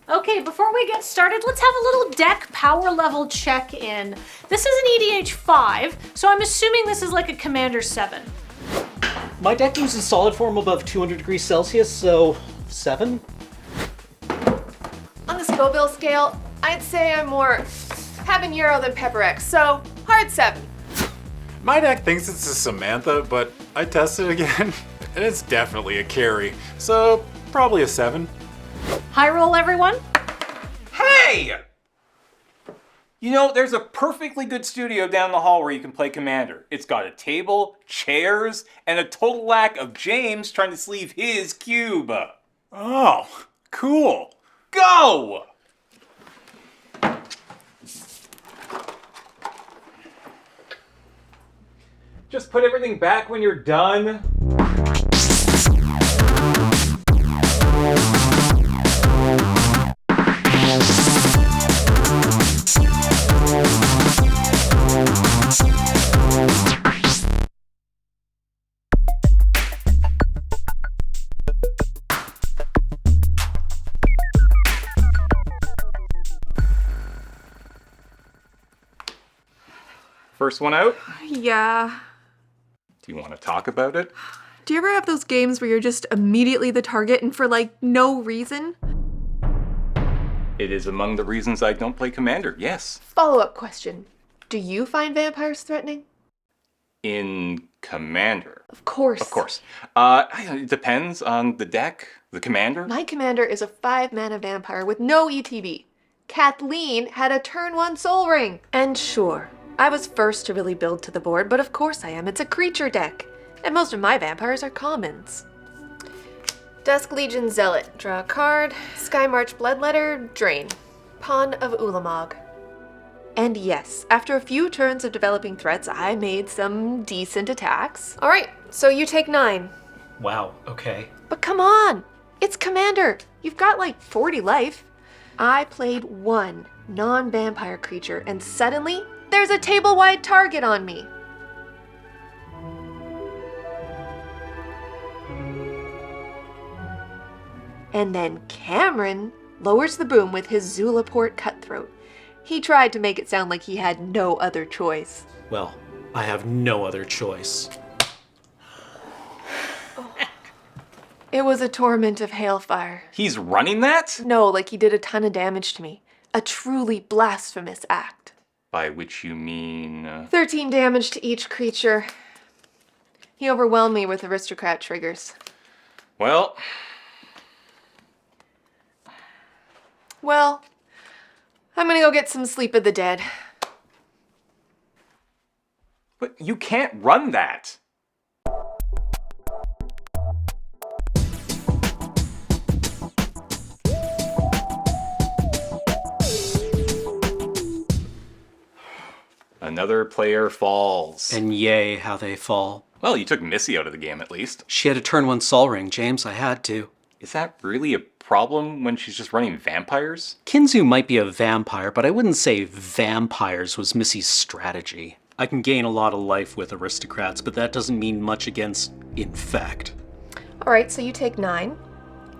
Okay, before we get started, let's have a little deck power level check-in. This is an EDH5, so I'm assuming this is like a Commander 7. My deck uses solid form above 200 degrees Celsius, so 7? On the Scoville scale, I'd say I'm more habanero than Pepper X, so hard 7. My deck thinks it's a Samantha, but I tested again, and it's definitely a carry, so probably a 7. High roll, everyone. Hey! You know, there's a perfectly good studio down the hall where you can play Commander. It's got a table, chairs, and a total lack of James trying to sleeve his cube. Oh, cool. Go! Just put everything back when you're done. First one out? Yeah. Do you want to talk about it? Do you ever have those games where you're just immediately the target and for like no reason? It is among the reasons I don't play Commander, yes. Follow-up question. Do you find vampires threatening? In Commander. Of course. Of course. It depends on the deck, the Commander. My commander is a 5-mana vampire with no ETB. Kathleen had a turn 1 Soul Ring. And sure, I was first to really build to the board, but of course I am. It's a creature deck. And most of my vampires are commons. Dusk Legion Zealot. Draw a card. Sky March Bloodletter. Drain. Pawn of Ulamog. And yes, after a few turns of developing threats, I made some decent attacks. Alright, so you take 9. Wow, okay. But come on! It's Commander! You've got like 40 life. I played 1 non-vampire creature, and suddenly, there's a table-wide target on me. And then Cameron lowers the boom with his Zulaport Cutthroat. He tried to make it sound like he had no other choice. Well, I have no other choice. It was a torment of hailfire. He's running that? No, like he did a ton of damage to me. A truly blasphemous act. By which you mean... 13 damage to each creature. He overwhelmed me with aristocrat triggers. Well... Well, I'm gonna go get some Sleep of the Dead. But you can't run that. Another player falls. And yay, how they fall. Well, you took Missy out of the game at least. She had a turn 1 Sol Ring, James. I had to. Is that really a problem when she's just running vampires? Kinzu might be a vampire, but I wouldn't say vampires was Missy's strategy. I can gain a lot of life with aristocrats, but that doesn't mean much against infect. Alright, so you take 9.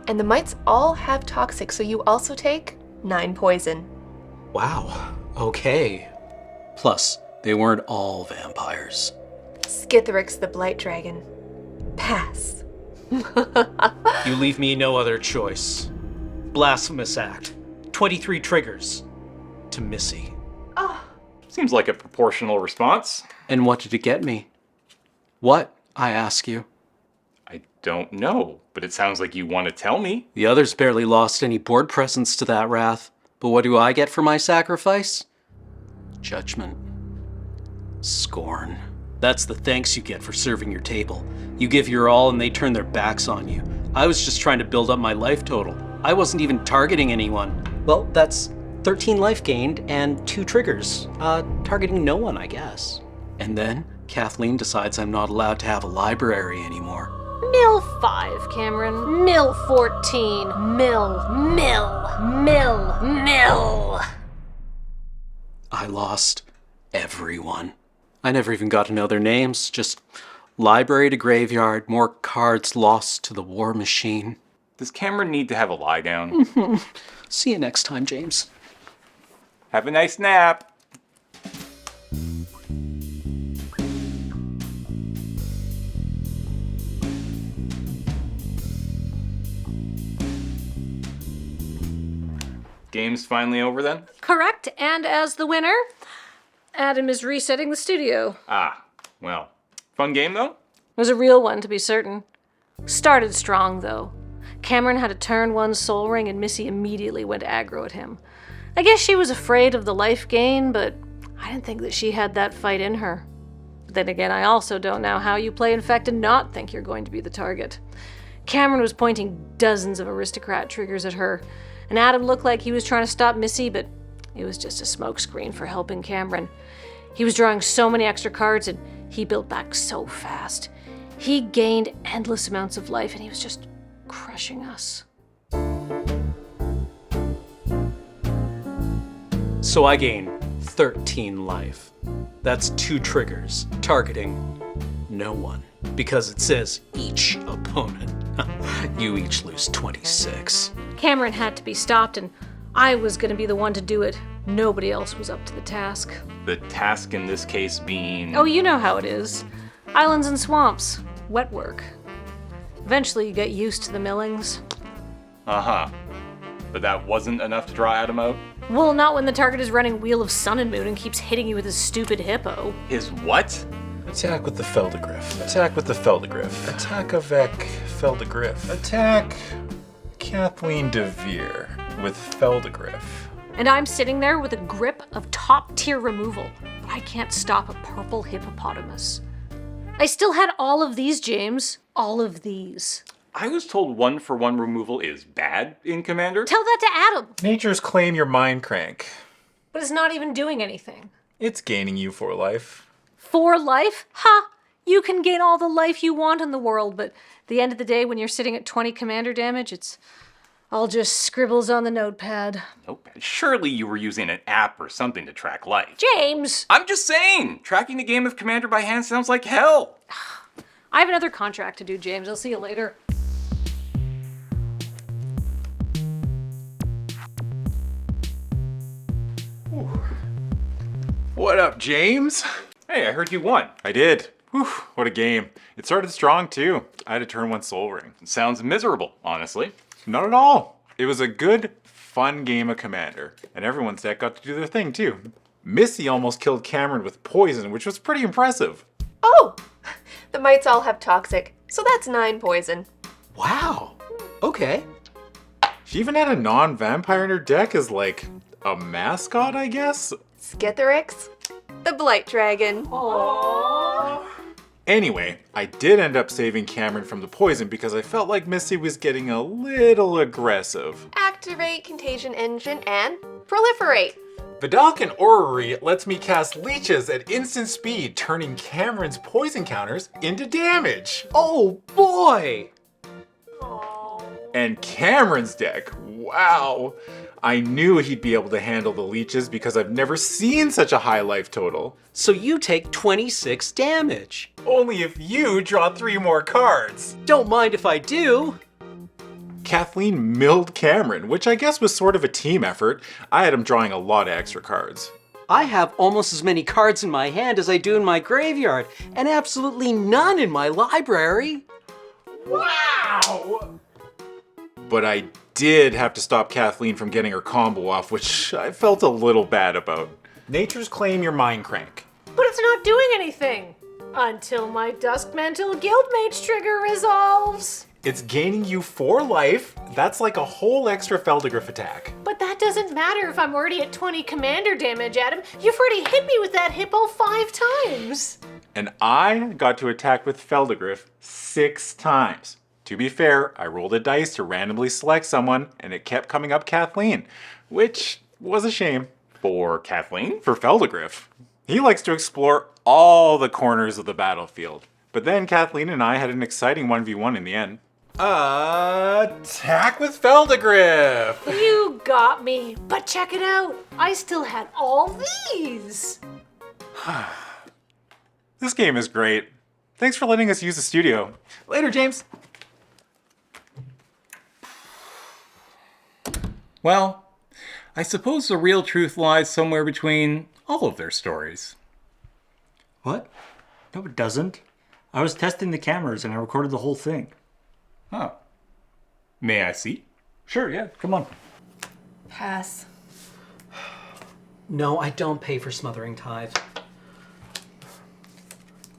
And the mites all have toxic, so you also take 9 poison. Wow, okay. Plus, they weren't all vampires. Skithrix the Blight Dragon. Pass. You leave me no other choice. Blasphemous act. 23 triggers. To Missy. Seems like a proportional response. And what did it get me? What, I ask you? I don't know, but it sounds like you want to tell me. The others barely lost any board presence to that wrath. But what do I get for my sacrifice? Judgment. Scorn. That's the thanks you get for serving your table. You give your all and they turn their backs on you. I was just trying to build up my life total. I wasn't even targeting anyone. Well, that's 13 life gained and 2 triggers. Targeting no one, I guess. And then Kathleen decides I'm not allowed to have a library anymore. Mill 5, Cameron. Mill 14. Mill. I lost everyone. I never even got to know their names, just library to graveyard, more cards lost to the war machine. Does Cameron need to have a lie down? See you next time, James. Have a nice nap. Game's finally over then? Correct, and as the winner, Adam is resetting the studio. Ah, well. Fun game though? It was a real one, to be certain. Started strong, though. Cameron had a turn 1 soul ring, and Missy immediately went aggro at him. I guess she was afraid of the life gain, but I didn't think that she had that fight in her. But then again, I also don't know how you play Infect and not think you're going to be the target. Cameron was pointing dozens of aristocrat triggers at her, and Adam looked like he was trying to stop Missy, but it was just a smokescreen for helping Cameron. He was drawing so many extra cards, and he built back so fast. He gained endless amounts of life, and he was just crushing us. So I gain 13 life. That's 2 triggers, targeting no one. Because it says each opponent. You each lose 26. Cameron had to be stopped, and I was going to be the one to do it. Nobody else was up to the task. The task in this case being... Oh, you know how it is. Islands and swamps. Wet work. Eventually you get used to the millings. Uh-huh. But that wasn't enough to draw Adam out? Well, not when the target is running Wheel of Sun and Moon and keeps hitting you with his stupid hippo. His what? Attack with the Feldegriff. Attack with the Feldegriff. Attack avec Feldegriff. Attack Kathleen DeVere with Feldegriff. And I'm sitting there with a grip of top-tier removal, but I can't stop a purple hippopotamus. I still had all of these, James. All of these. I was told 1-for-1 removal is bad in Commander. Tell that to Adam. Nature's Claim Your Mind Crank. But it's not even doing anything. It's gaining you 4 life. 4 life? Ha! You can gain all the life you want in the world, but at the end of the day, when you're sitting at 20 commander damage, it's all just scribbles on the notepad. Nope. Surely you were using an app or something to track life. James! I'm just saying! Tracking a game of Commander by hand sounds like hell! I have another contract to do, James. I'll see you later. What up, James? Hey, I heard you won. I did. Whew, what a game. It started strong, too. I had to turn 1 soul ring. It sounds miserable, honestly. Not at all. It was a good, fun game of Commander. And everyone's deck got to do their thing, too. Missy almost killed Cameron with poison, which was pretty impressive. Oh! The mites all have toxic, so that's 9 poison. Wow. Okay. She even had a non-vampire in her deck as, like, a mascot, I guess? Skitherix, the Blight Dragon. Anyway, I did end up saving Cameron from the poison because I felt like Missy was getting a little aggressive. Activate Contagion Engine and proliferate. Vidalcan Orrery lets me cast leeches at instant speed, turning Cameron's poison counters into damage. Oh boy! And Cameron's deck, wow! I knew he'd be able to handle the leeches because I've never seen such a high life total. So you take 26 damage. Only if you draw 3 more cards. Don't mind if I do. Kathleen milled Cameron, which I guess was sort of a team effort. I had him drawing a lot of extra cards. I have almost as many cards in my hand as I do in my graveyard, and absolutely none in my library. Wow! But I did have to stop Kathleen from getting her combo off, which I felt a little bad about. Nature's Claim Your Mind Crank. But it's not doing anything. Until my Dusk Mantle Guildmage trigger resolves. It's gaining you 4 life. That's like a whole extra Feldegriff attack. But that doesn't matter if I'm already at 20 commander damage, Adam. You've already hit me with that hippo 5 times. And I got to attack with Feldegriff 6 times. To be fair, I rolled a dice to randomly select someone, and it kept coming up Kathleen, which was a shame. For Kathleen? For Feldegriff. He likes to explore all the corners of the battlefield. But then Kathleen and I had an exciting 1v1 in the end. Attack with Feldegriff! You got me. But check it out. I still had all these. This game is great. Thanks for letting us use the studio. Later, James. Well, I suppose the real truth lies somewhere between all of their stories. What? No, it doesn't. I was testing the cameras and I recorded the whole thing. Oh. May I see? Sure, yeah, come on. Pass. No, I don't pay for smothering tithe.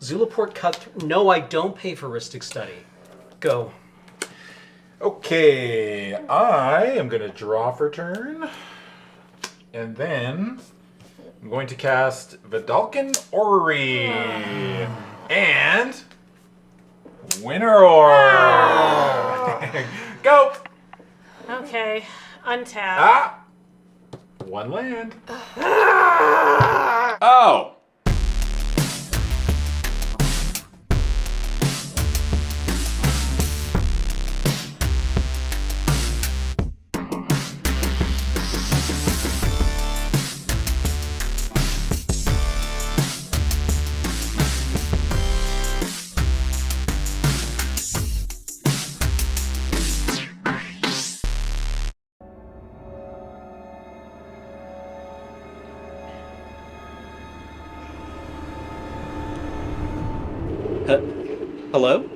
Zulaport cut. No, I don't pay for Ristic Study. Go. Okay, I am going to draw for turn. And then I'm going to cast Vidalcan Orrery. And Winter Orb. Go! Okay, untap. Ah! One land. Oh! Hello?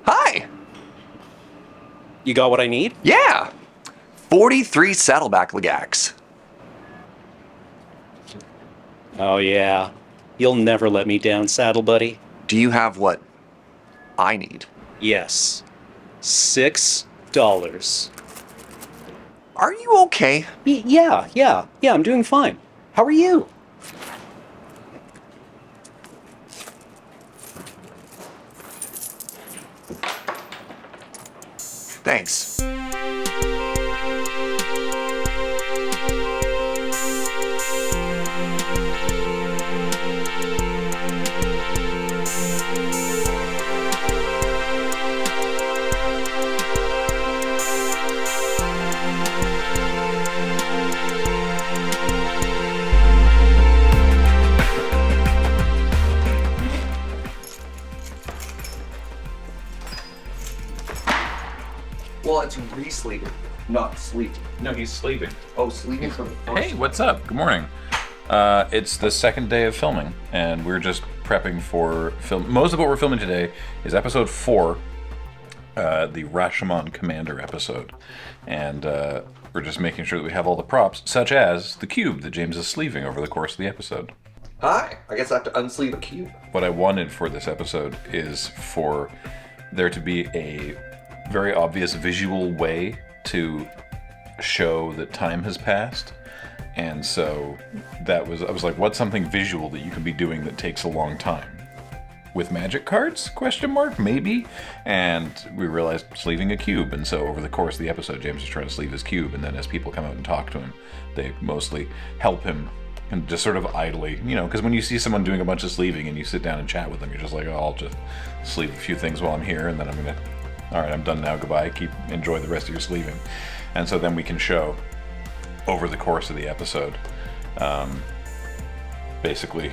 Hi! You got what I need? Yeah! 43 saddleback legacs. Oh, yeah. You'll never let me down, Saddle Buddy. Do you have what I need? Yes. $6. Are you okay? Yeah, I'm doing fine. How are you? Thanks. Well, it's re-sleeping, not sleeping. No, he's sleeping. Oh, sleeping from the first. Hey, what's up? Good morning. It's the second day of filming, and we're just prepping for film. Most of what we're filming today is episode 4, the Rashomon Commander episode. And we're just making sure that we have all the props, such as the cube that James is sleeving over the course of the episode. Hi, I guess I have to unsleeve a cube. What I wanted for this episode is for there to be a very obvious visual way to show that time has passed. And so I was like, what's something visual that you can be doing that takes a long time? With magic cards? Question mark? Maybe? And we realized sleeving a cube. And so over the course of the episode, James is trying to sleeve his cube. And then as people come out and talk to him, they mostly help him and just sort of idly, because when you see someone doing a bunch of sleeving and you sit down and chat with them, you're just like, oh, I'll just sleeve a few things while I'm here, and then I'm gonna, all right, I'm done now, goodbye, enjoy the rest of your sleeving. And so then we can show over the course of the episode, basically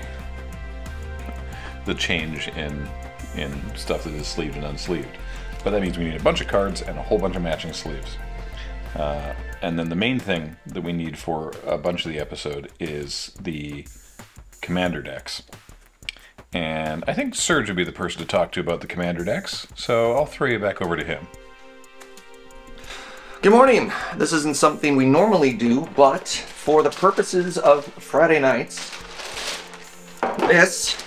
the change in stuff that is sleeved and unsleeved. But that means we need a bunch of cards and a whole bunch of matching sleeves. And then the main thing that we need for a bunch of the episode is the commander decks. And I think Serge would be the person to talk to about the commander decks, so I'll throw you back over to him. Good morning. This isn't something we normally do, but for the purposes of Friday nights, this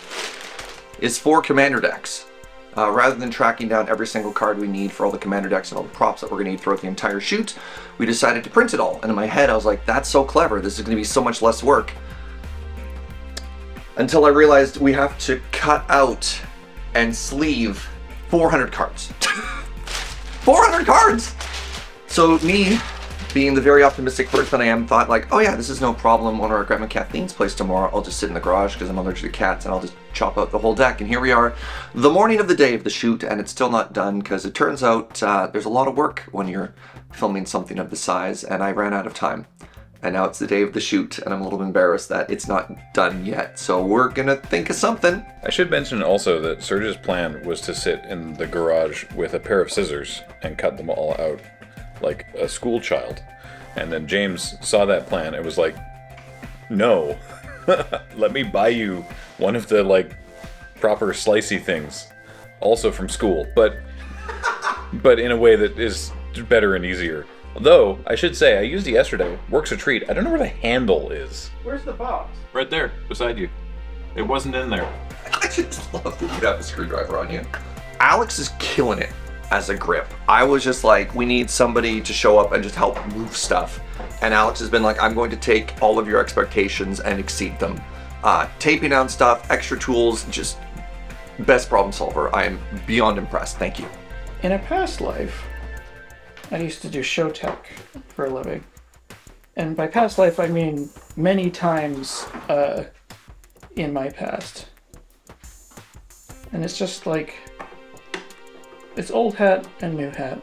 is 4 commander decks. Rather than tracking down every single card we need for all the commander decks and all the props that we're going to need throughout the entire shoot, we decided to print it all. And in my head, I was like, that's so clever. This is going to be so much less work. Until I realized we have to cut out and sleeve 400 cards. 400 cards! So me, being the very optimistic person I am, thought like, oh yeah, this is no problem. When we're at Grandma Kathleen's place tomorrow, I'll just sit in the garage because I'm allergic to cats and I'll just chop out the whole deck. And here we are, the morning of the day of the shoot, and it's still not done because it turns out there's a lot of work when you're filming something of the size, and I ran out of time. And now it's the day of the shoot, and I'm a little embarrassed that it's not done yet. So we're gonna think of something. I should mention also that Serge's plan was to sit in the garage with a pair of scissors and cut them all out like a school child. And then James saw that plan and was like, no, let me buy you one of the like proper slicey things, also from school, but in a way that is better and easier. Though, I should say, I used it yesterday. Works a treat. I don't know where the handle is. Where's the box? Right there, beside you. It wasn't in there. I just love that you have a screwdriver on you. Alex is killing it as a grip. I was just like, we need somebody to show up and just help move stuff. And Alex has been like, I'm going to take all of your expectations and exceed them. Taping down stuff, extra tools, just best problem solver. I am beyond impressed. Thank you. In a past life, I used to do show tech for a living. And by past life, I mean many times in my past. And it's just like, it's old hat and new hat.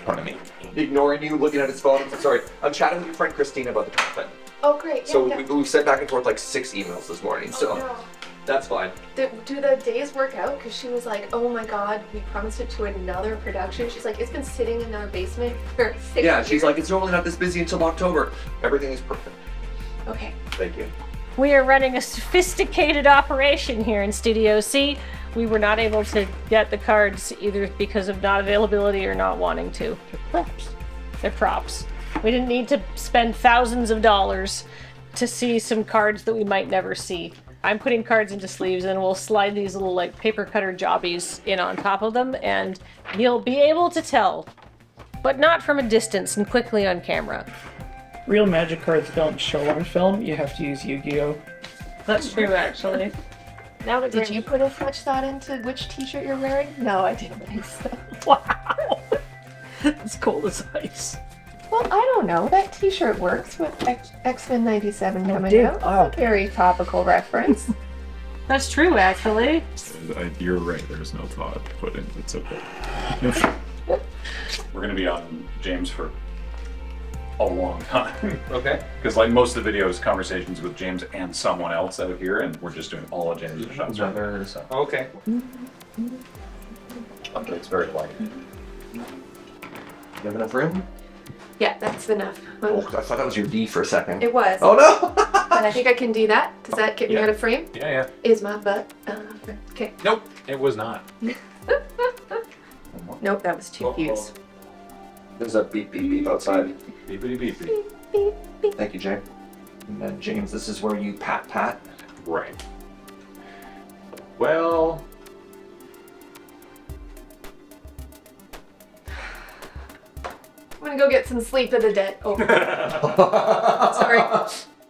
Pardon me. Ignoring you, looking at his phone. Sorry. I'm chatting with your friend Christina about the content. Oh, great. So we sent back and forth like 6 emails this morning, so no. that's fine. Do the days work out? Because she was like, oh my god, we promised it to another production. She's like, it's been sitting in our basement for 6 years. Yeah, she's like, it's normally not this busy until October. Everything is perfect. Okay. Thank you. We are running a sophisticated operation here in Studio C. We were not able to get the cards either because of not availability or not wanting to. They're props. They're props. We didn't need to spend thousands of dollars to see some cards that we might never see. I'm putting cards into sleeves and we'll slide these little like paper cutter jobbies in on top of them and you'll be able to tell, but not from a distance and quickly on camera. Real Magic cards don't show on film. You have to use Yu-Gi-Oh! That's true, actually. Now that Did you put as much thought into which t-shirt you're wearing? No, I didn't think so. Wow! It's cold as ice. Well, I don't know. That t-shirt works with X-Men 97 coming dude. out. That's a very topical reference. That's true, actually. You're right, there's no thought put in. It's okay. We're going to be on James for a long time. Okay. Because like most of the videos, conversations with James and someone else out here, and we're just doing all of James' shots right there. So. Okay. Okay, it's very light. You have enough room? Yeah, that's enough. Oh, I thought that was your D for a second. It was. Oh no! But I think I can do that. Does that get me Yeah. out of frame? Yeah. Is my butt? Okay. Nope, it was not. Nope, that was two views. There's a beep beep beep outside. Beepity beep beep. Beep, beep. Thank you, James. And then James, this is where you pat. Right. Well, I'm gonna go get some sleep in the dead. Oh. Sorry.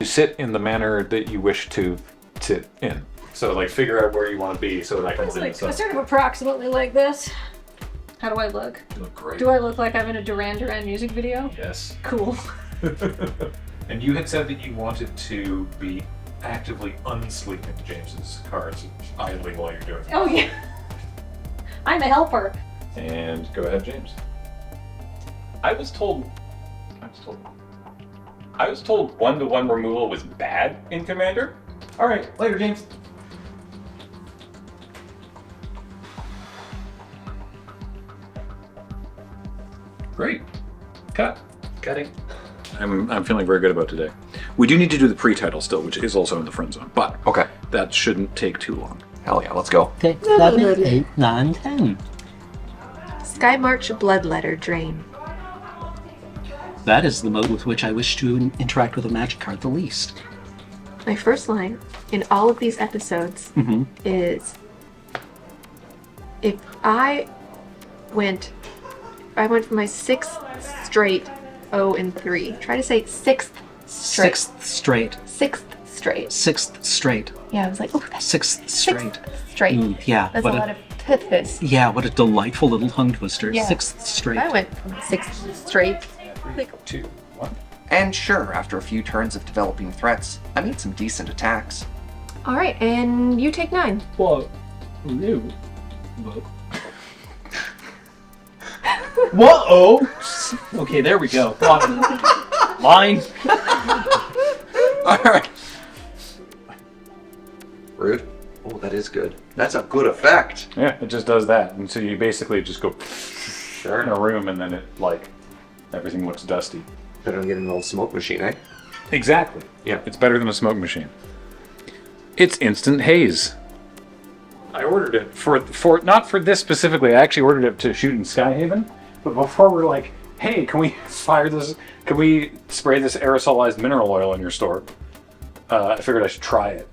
you sit in the manner that you wish to sit in. So like figure out where you want to be so that I can It's line like this up. sort of approximately like this. How do I look? You look great. Do I look like I'm in a Duran Duran music video? Yes. Cool. And you had said that you wanted to be actively unsleeping James's cards idly while you're doing it. Oh yeah. I'm a helper. And go ahead, James. I was told 1-to-1 removal was bad in Commander. All right, later, James. Great. Cutting. I'm feeling very good about today. We do need to do the pre-title still, which is also in the friend zone, but Okay. that shouldn't take too long. Hell yeah, let's go. 6, 7, 8, 9, 10. Sky March Bloodletter Drain. That is the mode with which I wish to interact with a magic card the least. My first line in all of these episodes is if I went for my 6th straight 0-3. Try to say 6th straight. 6th straight. 6th straight. 6th straight. Yeah, I was like, oh, that's 6th straight. straight. Yeah. That's a lot of pithis. Yeah, what a delightful little tongue twister. Yeah. 6th straight. I went from 6th straight. Like, 2, 1. And sure, after a few turns of developing threats, I made some decent attacks. all right, and you take 9. Whoa. Ew. Whoa. Whoa! Okay, there we go. Bottom. Line. Alright. Rude. Oh, that is good. That's a good effect. Yeah, it just does that. And so you basically just go in a room and then it, like, everything looks dusty. Better than getting an old smoke machine, eh? Exactly. Yeah. It's better than a smoke machine. It's instant haze. I ordered it for not for this specifically. I actually ordered it to shoot in Skyhaven. But before we're like, hey, can we fire this? Can we spray this aerosolized mineral oil in your store? I figured I should try it.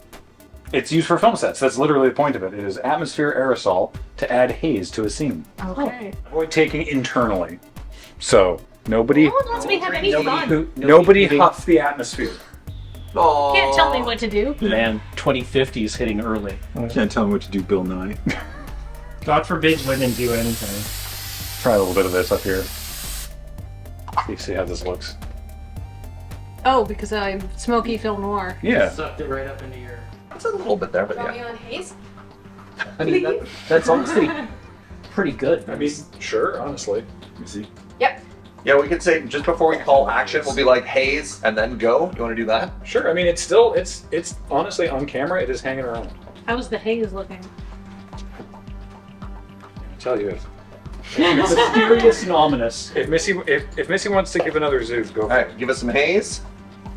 It's used for film sets. That's literally the point of it. It is atmosphere aerosol to add haze to a scene. Okay. Avoid taking internally. So nobody No one lets me have any fun. nobody huff the atmosphere. Oh. Can't tell me what to do. Man, 2050 is hitting early. I can't tell him what to do, Bill Nye. God forbid women do anything. Try a little bit of this up here. See how this looks. Oh, because I'm smoky film noir. Yeah. Sucked it right up into your... It's a little bit there, but Draw me yeah. on haze? I mean, that's honestly pretty good. I mean, sure, honestly. You see? Yep. Yeah, we could say just before we call action, we'll be like haze and then go. You want to do that? Sure. I mean, it's still, it's honestly on camera. It is hanging around. How's the haze looking? I tell you, Mysterious and ominous. if Missy wants to give another zoom, go All for it. right, give us some haze.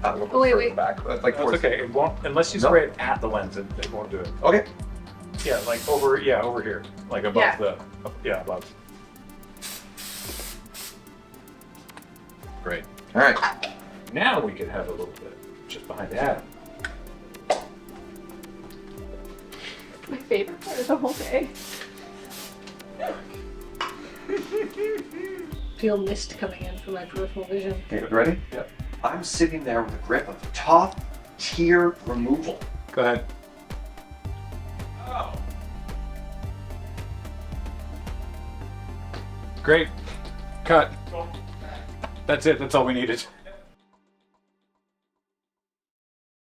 We'll Oh, wait, further wait. Back, like That's towards- okay. It won't unless you No. spray it at the lens. It won't do it. Okay. Yeah, like over here, like above Yeah. above. Great. All right. Now we can have a little bit just behind the atom. My favorite part of the whole day. Feel mist coming in from my peripheral vision. Okay, ready? Yep. I'm sitting there with a grip of top tier removal. Go ahead. Oh. Great. Cut. That's it. That's all we needed.